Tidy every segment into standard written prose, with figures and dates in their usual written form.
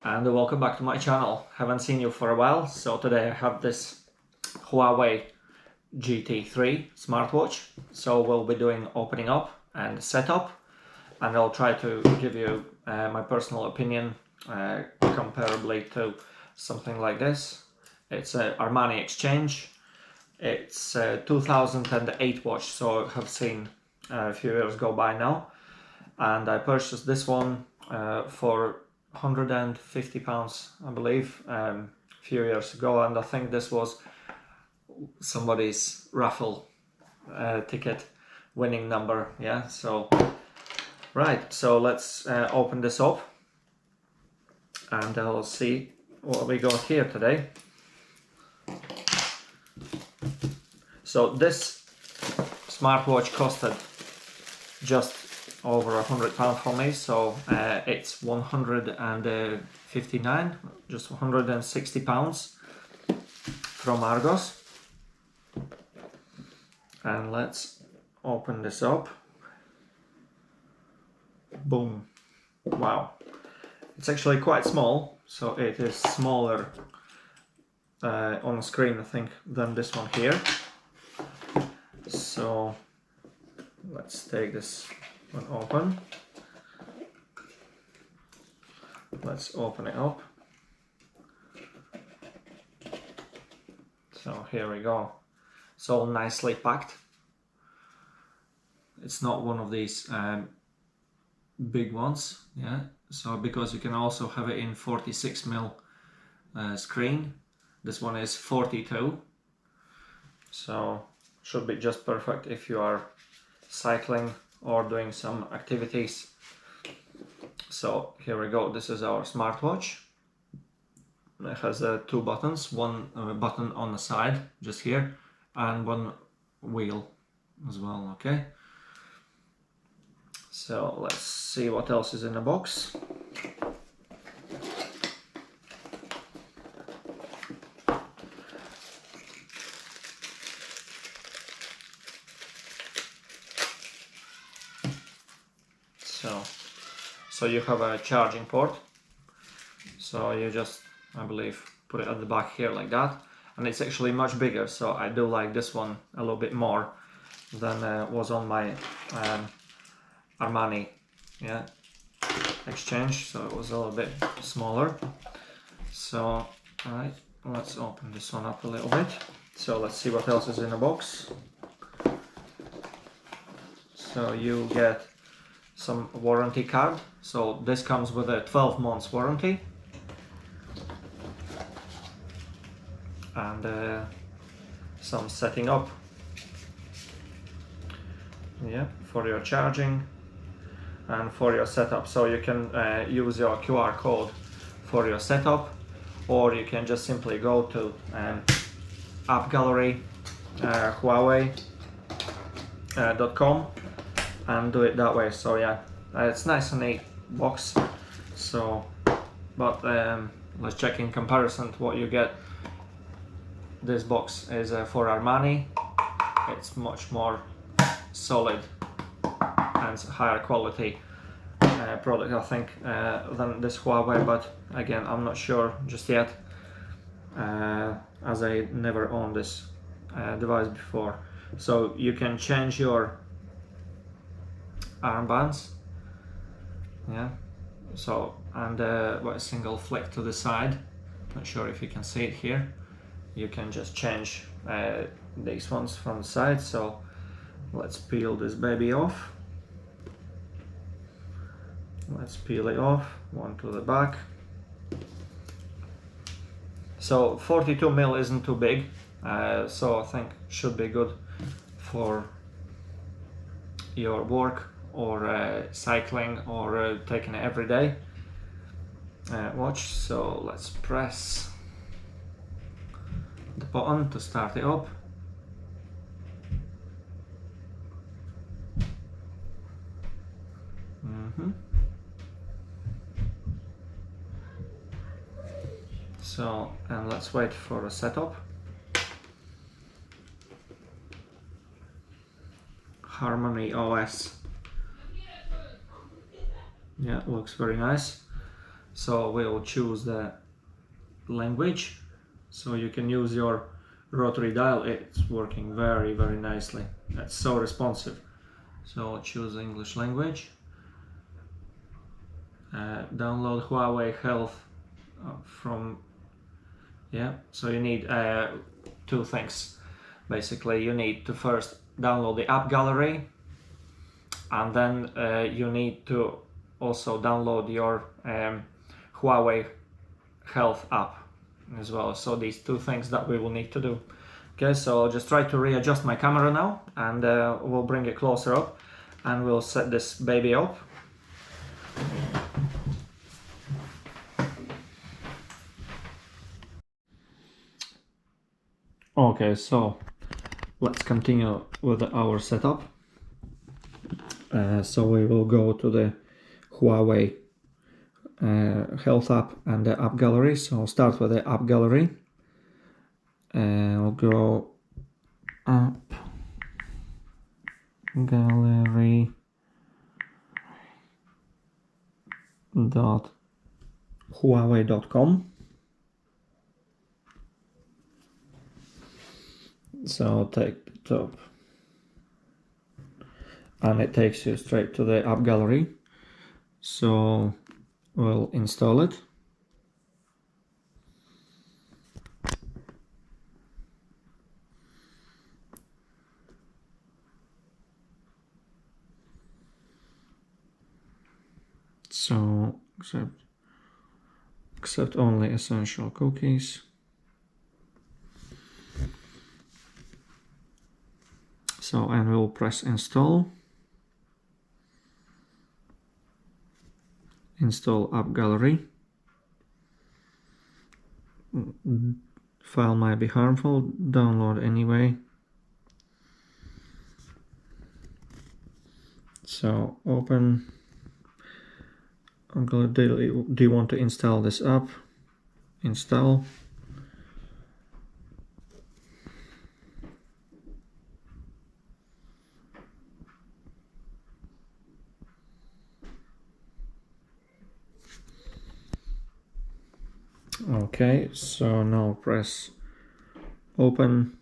and welcome back to my channel. Haven't seen you for a while, so today I have this Huawei GT 3 smartwatch. So we'll be doing opening up and setup, and I'll try to give you my personal opinion comparably to something like this. It's an ARMANI exchange. It's a 2008 watch, so I have seen a few years go by now, and I purchased this one for £150, I believe, a few years ago, and I think this was somebody's raffle ticket winning number. Yeah, so right, so let's open this up and I'll see what we got here today. So this smartwatch costed just over £100 for me, so it's 159, just £160 from Argos. And let's open this up. Boom. Wow, it's actually quite small, so it is smaller on the screen, I think, than this one here. So let's take this one open. Let's open it up. So here we go. It's all nicely packed. It's not one of these big ones, yeah. So because you can also have it in 46mm screen. This one is 42, so should be just perfect if you are cycling or doing some activities. So here we go. This is our smartwatch. It has two buttons, one button on the side just here and one wheel as well. Okay, so let's see what else is in the box. So you have a charging port, so you just, I believe, put it at the back here like that, and it's actually much bigger, so I do like this one a little bit more than was on my ARMANI, yeah, exchange, so it was a little bit smaller. So alright, let's open this one up a little bit. So let's see what else is in the box. So you get some warranty card. So this comes with a 12 months warranty, and some setting up, yeah, for your charging and for your setup. So you can use your QR code for your setup, or you can just simply go to app gallery Huawei.com and do it that way. So yeah, it's nice and neat box. So but let's check in comparison to what you get. This box is for ARMANI. It's much more solid and higher quality product, I think, than this Huawei, but again, I'm not sure just yet, as I never owned this device before. So you can change your armbands, yeah, so, and a single flick to the side. Not sure if you can see it here. You can just change these ones from the side. So let's peel this baby off. Let's peel it off, one to the back. So 42mm isn't too big, so I think should be good for your work or cycling or taking it every day watch. So let's press the button to start it up. So, and let's wait for a setup. Harmony OS. Yeah, looks very nice. So we'll choose the language. So you can use your rotary dial. It's working very, very nicely. It's so responsive. So choose English language. Download Huawei Health from, yeah, so you need two things. Basically, you need to first download the app gallery, and then you need to also download your Huawei Health app as well. So these two things that we will need to do. Okay, so I'll just try to readjust my camera now, and we'll bring it closer up, and we'll set this baby up. Okay, so let's continue with our setup. So we will go to the Huawei Health app and the app gallery. So I'll start with the app gallery. I'll go app gallery .huawei.com. So I'll take the top, and it takes you straight to the app gallery. So we'll install it. So accept only essential cookies. So, and we'll press install. Install app gallery. File might be harmful. Download anyway. So open. I'm gonna do you want to install this app? Install. Okay, so now press open.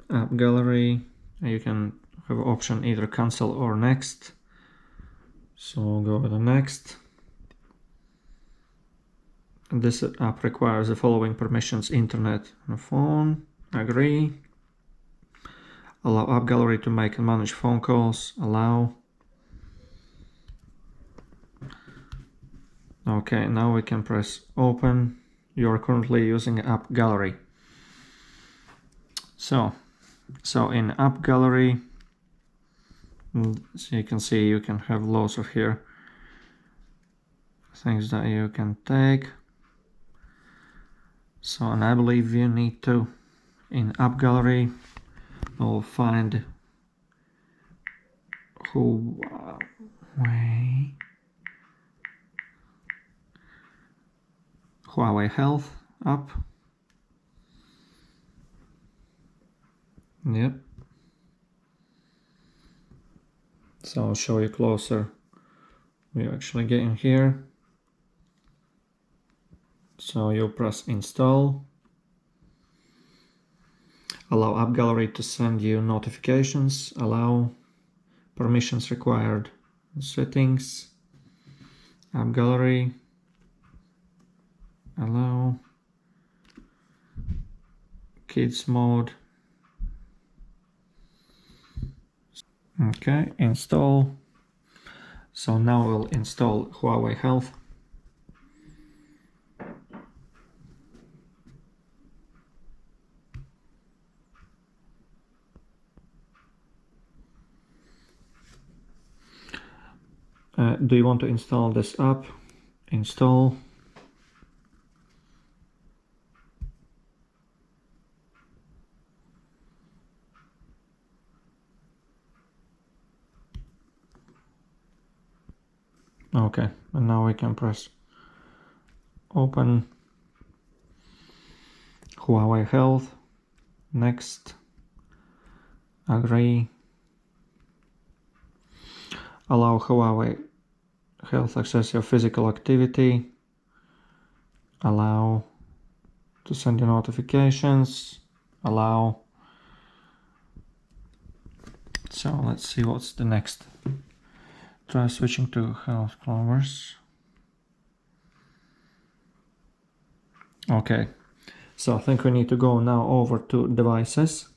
App gallery. You can have option either cancel or next. So go with the next. This app requires the following permissions: internet and phone. Agree. Allow app gallery to make and manage phone calls. Allow. Okay, now we can press open. You are currently using app gallery. So in app gallery, so you can see you can have lots of here things that you can take. So, and I believe you need to, in app gallery, we'll find Huawei Health app. Yep. So I'll show you closer. We actually get in here. So you press install. Allow app gallery to send you notifications. Allow. Permissions required. Settings. App gallery. Allow. Kids mode. Okay, install. So now we'll install Huawei Health. Do you want to install this app? Install. Okay, and now we can press open. Huawei Health. Next. Agree. Allow Huawei health, access your physical activity, allow to send you notifications, allow. So let's see what's the next. Try switching to health clovers. Okay, so I think we need to go now over to devices.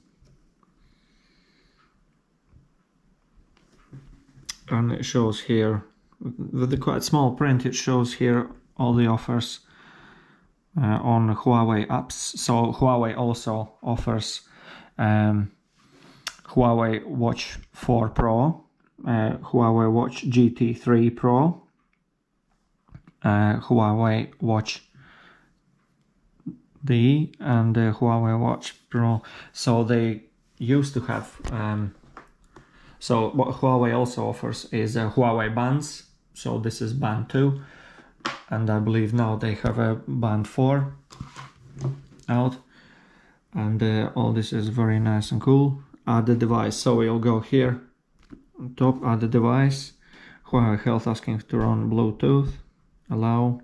And it shows here, with the quite small print, it shows here all the offers on Huawei apps. So Huawei also offers Huawei Watch 4 Pro, Huawei Watch GT 3 Pro, Huawei Watch D, and the Huawei Watch Pro. So they used to have so what Huawei also offers is Huawei bands. So this is band 2, and I believe now they have a band 4 out, and all this is very nice and cool. Add the device, so we'll go here on top, add the device, Huawei Health asking to run Bluetooth, allow.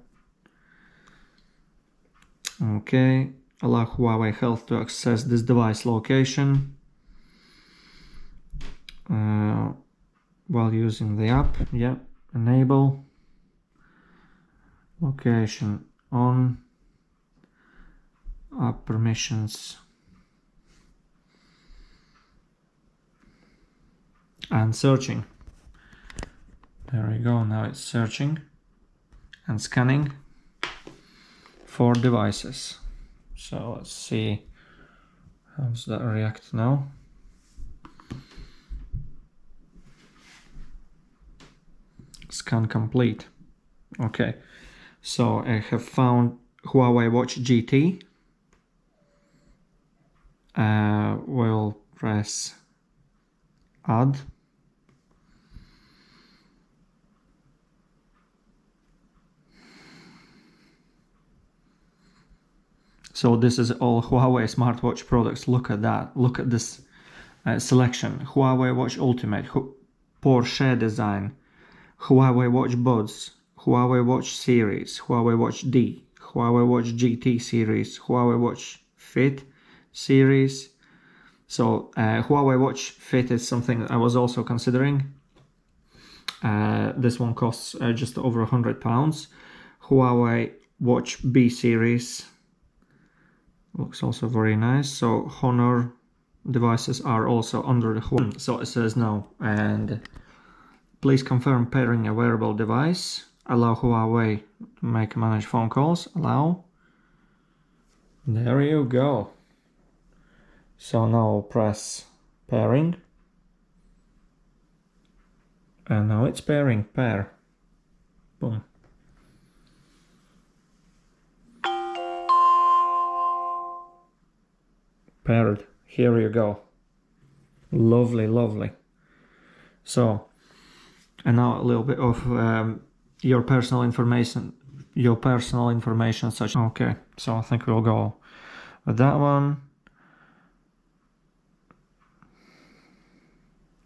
Okay, allow Huawei Health to access this device location while using the app. Yeah, enable, location on, app permissions, and searching. There we go, now it's searching and scanning for devices. So let's see how does that react now. Scan complete. Okay, so I have found Huawei Watch GT. We'll press add. So this is all Huawei smartwatch products. Look at that. Look at this selection. Huawei Watch Ultimate, Porsche design, Huawei Watch Buds, Huawei Watch Series, Huawei Watch D, Huawei Watch GT Series, Huawei Watch Fit Series. So Huawei Watch Fit is something I was also considering. This one costs just over £100. Huawei Watch B Series looks also very nice. So Honor devices are also under the Huawei. So it says no, and please confirm pairing a wearable device. Allow Huawei to make and manage phone calls. Allow. There you go. So now press pairing. And now it's pairing, pair. Boom. Paired. Here you go. Lovely, lovely. So, and now a little bit of your personal information. Such. Okay, so I think we'll go with that one.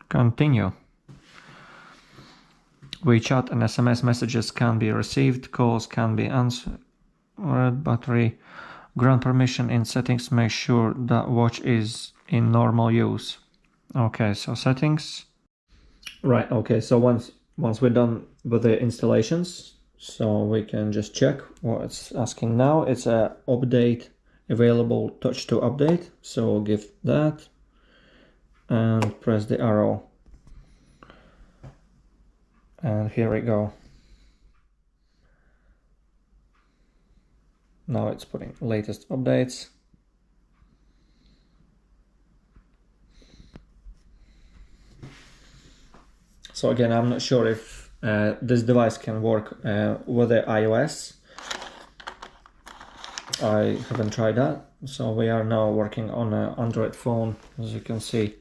Continue. WeChat and SMS messages can be received. Calls can be answered. Battery. Grant permission in settings. Make sure that watch is in normal use. Okay, so settings. Right, okay, so once we're done with the installations, so we can just check what it's asking now. It's a update available, touch to update. So we'll give that and press the arrow. And here we go. Now it's putting latest updates. So again, I'm not sure if this device can work with the iOS. I haven't tried that. So we are now working on an Android phone. As you can see,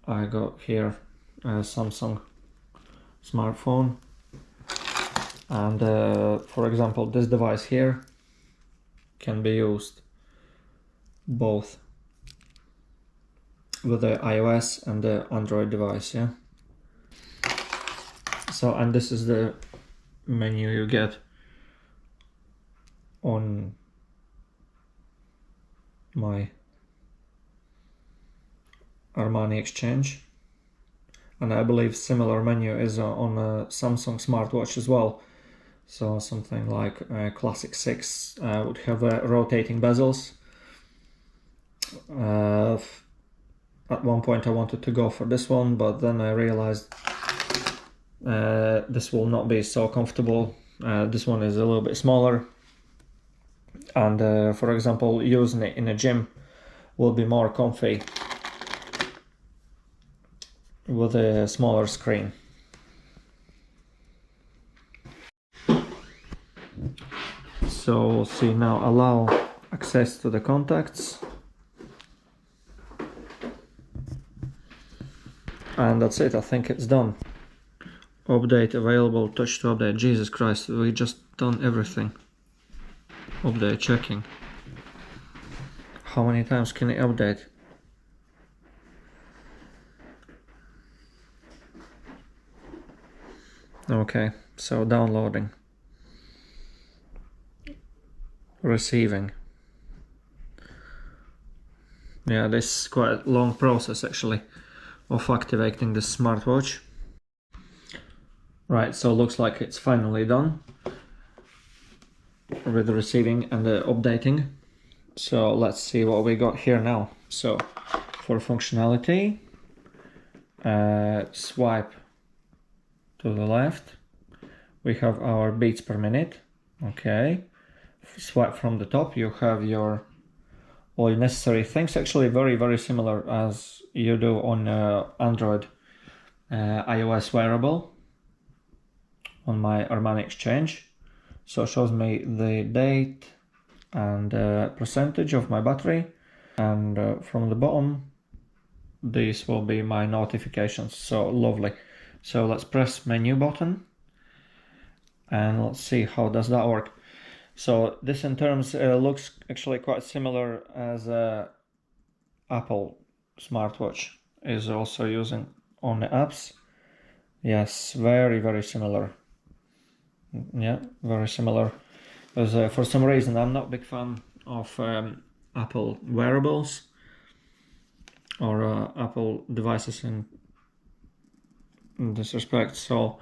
I got here a Samsung smartphone. And for example, this device here can be used both with the iOS and the Android device, yeah. So, and this is the menu you get on my ARMANI exchange, and I believe similar menu is on a Samsung smartwatch as well. So something like Classic 6 would have rotating bezels. At one point I wanted to go for this one, but then I realized this will not be so comfortable. This one is a little bit smaller, and for example, using it in a gym will be more comfy with a smaller screen. So see, now allow access to the contacts, and that's it. I think it's done. Update available, touch to update. Jesus Christ, we just done everything. Update checking. How many times can it update? Okay, so downloading, receiving. Yeah, this is quite a long process actually of activating the smartwatch. Right, so looks like it's finally done with the receiving and the updating. So let's see what we got here now. So for functionality, swipe to the left, we have our beats per minute. Okay, swipe from the top, you have your all your necessary things, actually very similar as you do on Android iOS wearable on my ARMANI exchange. So it shows me the date and percentage of my battery, and from the bottom these will be my notifications. So lovely. So let's press menu button and let's see how does that work. So this in terms looks actually quite similar as Apple smartwatch is also using on the apps. Yes, very similar. Yeah, very similar. Because for some reason I'm not a big fan of Apple wearables or Apple devices in this respect. So,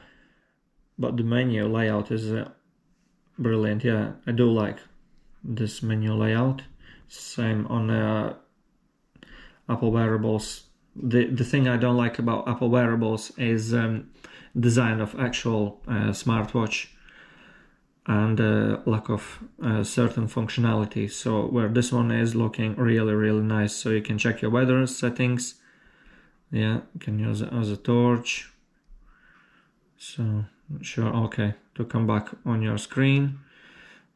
but the menu layout is brilliant. Yeah, I do like this menu layout. Same on Apple wearables. The thing I don't like about Apple wearables is design of actual smartwatch and lack of certain functionality. So where this one is looking really nice. So you can check your weather settings. Yeah, you can use it as a torch. So sure, okay, to come back on your screen.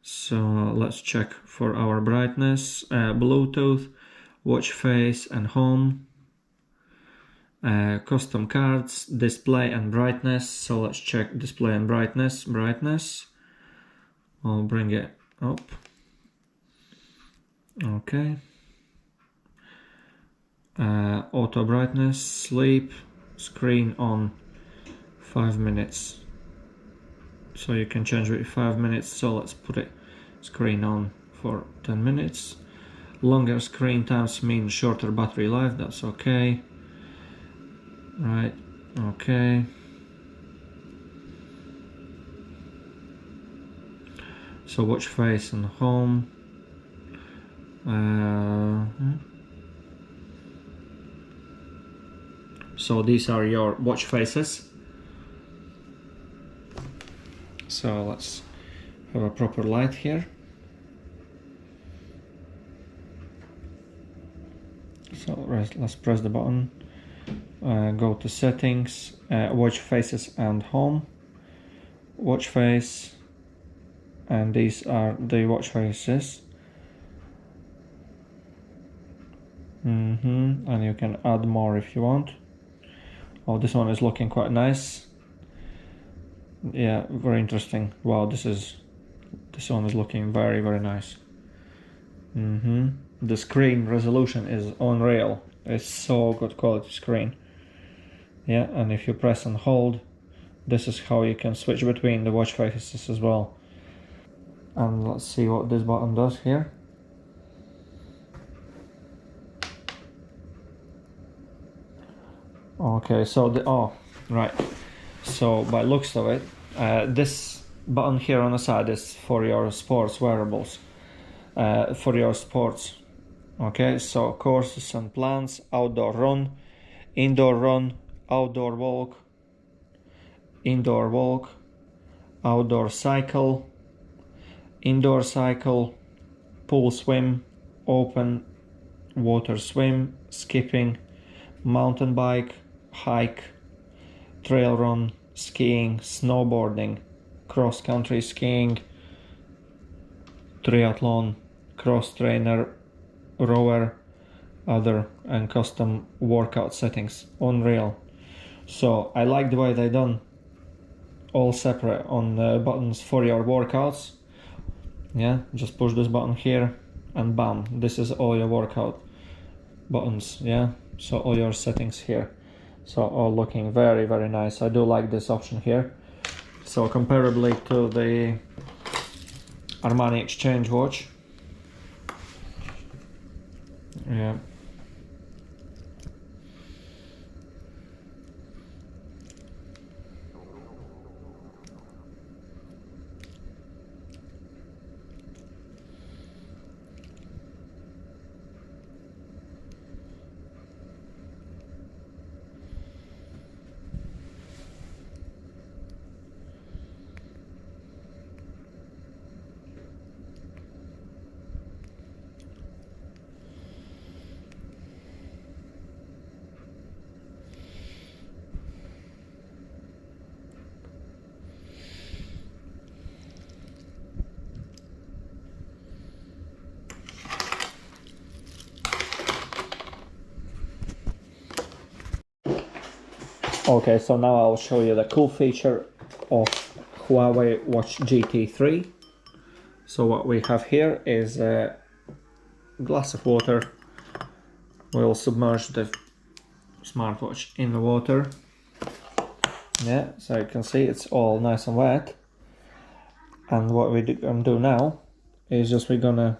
So let's check for our brightness, Bluetooth, watch face and home, custom cards, display and brightness. So let's check display and brightness. I'll bring it up. Okay. Auto brightness, sleep, screen on 5 minutes. So you can change it 5 minutes. So let's put it screen on for 10 minutes. Longer screen times mean shorter battery life. That's okay. Right. Okay. So watch face and home. So these are your watch faces. So let's have a proper light here. So let's press the button, go to settings, watch faces and home, watch face, and these are the watch faces. And you can add more if you want. Oh, this one is looking quite nice. Yeah, very interesting. Wow, this one is looking very nice. The screen resolution is unreal. It's so good quality screen. Yeah, and if you press and hold, this is how you can switch between the watch faces as well. And let's see what this button does here. Okay, so right. So by looks of it, this button here on the side is for your sports wearables, for your sports. Okay, so courses and plans, outdoor run, outdoor walk, indoor walk, outdoor cycle, indoor cycle, pool swim, open water swim, skipping, mountain bike, hike, trail run, skiing, snowboarding, cross-country skiing, triathlon, cross trainer, rower, other and custom workout settings. Unreal. So I like the way they done all separate on the buttons for your workouts. Yeah, just push this button here and bam, this is all your workout buttons. Yeah, so all your settings here. So all looking very, very nice. I do like this option here. So comparably to the Armani Exchange watch. Yeah. Okay, so now I'll show you the cool feature of Huawei Watch GT 3. So what we have here is a glass of water. We'll submerge the smartwatch in the water. Yeah, so you can see it's all nice and wet. And what we're gonna do now is just we're gonna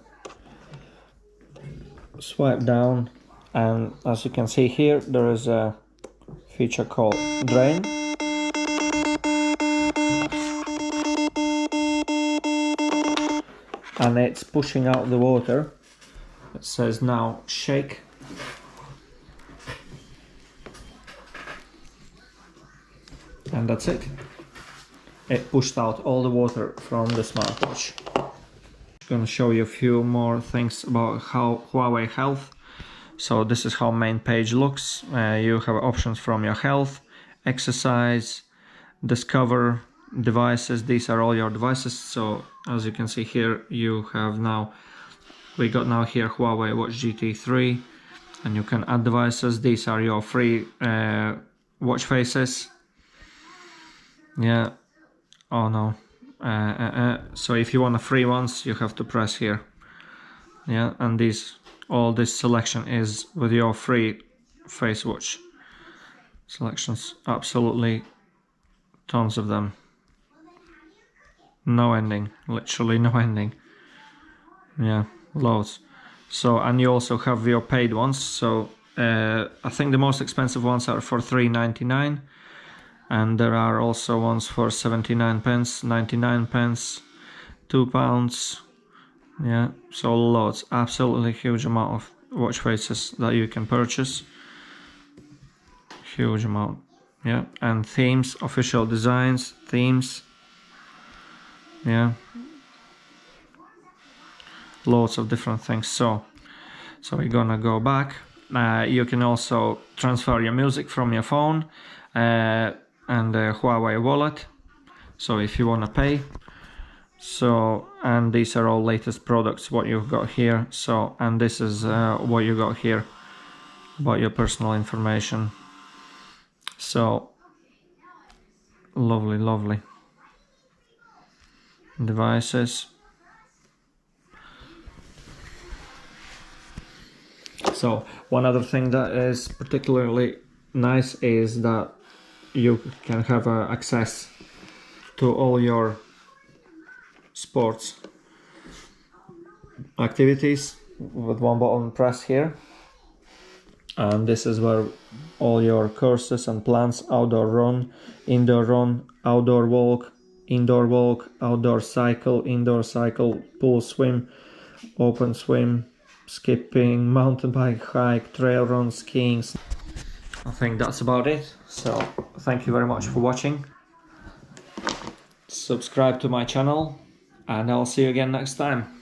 swipe down, and as you can see here, there is a feature called drain. And it's pushing out the water. It says now shake. And that's it. It pushed out all the water from the smartwatch. I'm going to show you a few more things about how Huawei Health. So this is how main page looks. You have options from your health, exercise, discover, devices. These are all your devices. So as you can see here, you have now, we got now here Huawei Watch GT 3, and you can add devices. These are your free watch faces. Yeah. Oh no. So if you want the free ones, you have to press here. Yeah, and all this selection is with your free face watch selections. Absolutely tons of them. No ending, literally no ending. Yeah, loads. So, and you also have your paid ones. So I think the most expensive ones are for $3.99, and there are also ones for 79 pence, 99 pence, £2. Yeah, so loads, absolutely huge amount of watch faces that you can purchase. Huge amount. Yeah, and themes, official designs, themes. Yeah, loads of different things. So we're gonna go back. You can also transfer your music from your phone and the Huawei wallet. So if you wanna pay. So, and these are all latest products what you've got here. So, and this is what you got here about your personal information. So lovely, lovely devices. So one other thing that is particularly nice is that you can have access to all your sports activities with one button press here. And this is where all your courses and plans: outdoor run, outdoor walk, outdoor cycle, indoor cycle, pool swim, open swim, skipping, mountain bike hike, trail run, skiing. I think that's about it. So thank you very much for watching. Subscribe to my channel and I'll see you again next time.